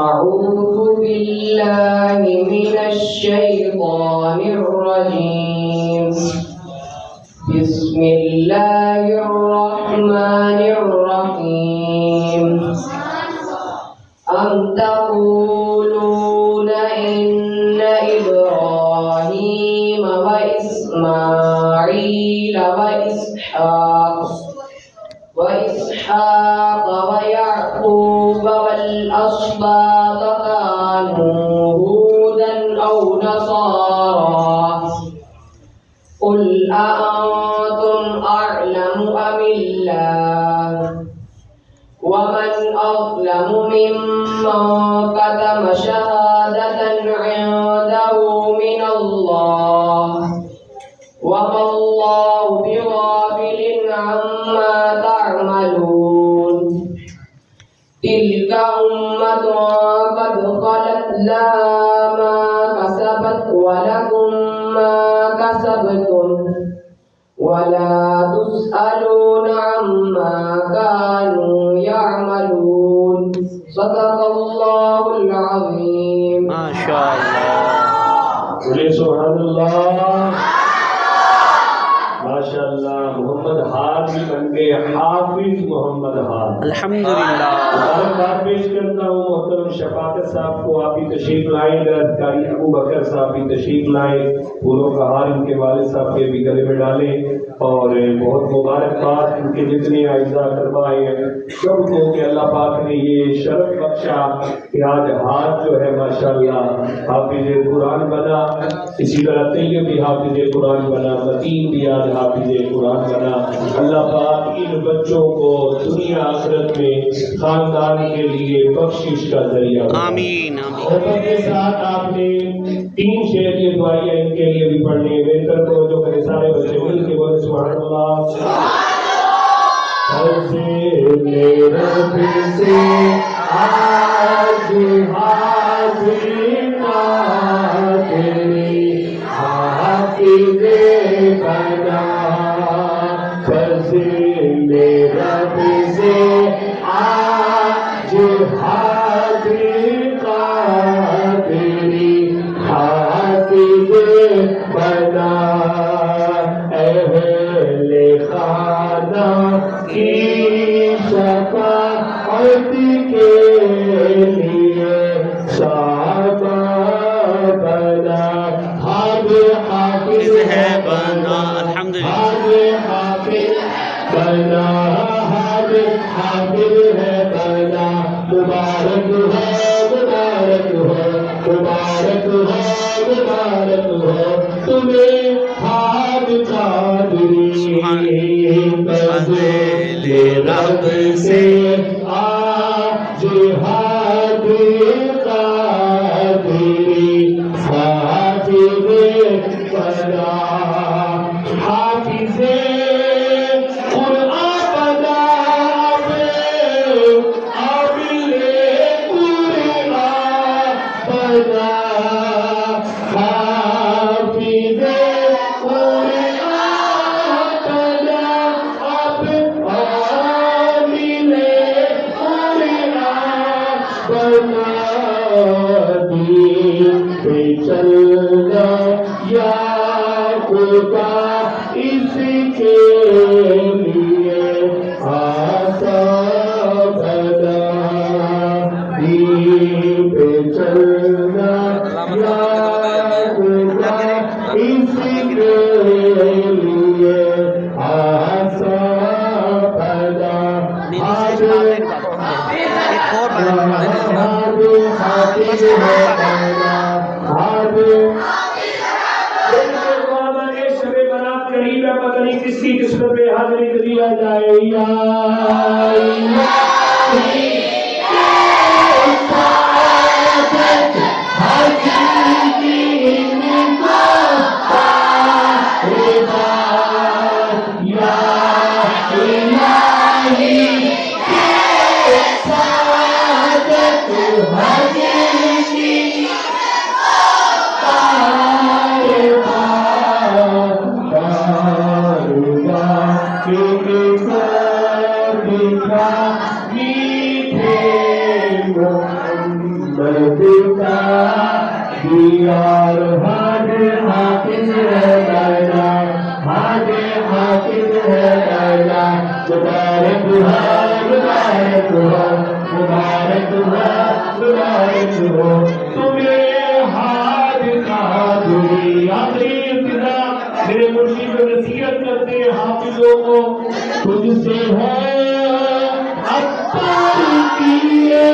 أعوذ بالله من الشيطان الرجيم. بسم الله الرحمن الرحيم. أم تقولون إن إبراهيم وإسماعيل وإسحاق ويعقوب والأسباط كانوا هودا أو نصارى قل أأنتم أعلم أم الله ومن أظلم ممن كتم شهادة عنده من الله وما الله بغافل عما تعملون. تلك أمة قد خلت لها ما كسبت ولكم ما كسبتم ولا تسألون عما كانوا يعملون. صدق الله العظيم. ما شاء الله. सुभान अल्लाह, माशाअल्लाह। मोहम्मद हाद भी बन गए हाफिज मोहम्मद हाद। अल्हम्दुलिल्लाह। मुबारकबाद पेश करता हूँ मोहतरम शफाकत साहब को। आप भी तशरीफ लाए, कारी अबू बकर साहब भी तशरीफ लाए। फूलों का हार इनके वालिद साहब के भी गले में डालें और बहुत मुबारकबाद इनके जितने आइज़ा करवाए हैं सबको कि अल्लाह पाक ने ये शरफ बख्शा कि आज हाथ जो है माशाअल्लाह हाफिज कुरान बना। इसी तरह तैयब भी हाफिज कुरान बना, मतीन भी आज हाफिज कुरान बना। अल्लाह पाक इन बच्चों को दुनिया आखिरत में खानदान के लिए बख्शिश का जरिया आमीन आमीन। और के साथ आपने 3 शेर की दुआएं इनके लिए भी पढ़नी है। बेहतर को जो मेरे सारे बच्चे मिल के बोले सुभान अल्लाह। आज रब से आज हाथ कादरी हाफिज बना, हाफिज कुरान बना, आबिले कुरान बना, हाफिज चलना या खुदा इसके लिए आसान बना, दीप चलना या खुदा इसके लिए आसान बना। पता नहीं किसकी किस्मत में हाजिरी दिया जाए। लिखा मीठे मोहम्मद का दीवार हाजे हाफिज है लैला हाजे हाफिज है लैला मुबारक हो मुबारक हो मुबारक हो मुबारक हो तुम्हें हाज का दुनिया मेरे मुर्शिद नसीहत करते हाफिजों को तुझसे है अत्तर किए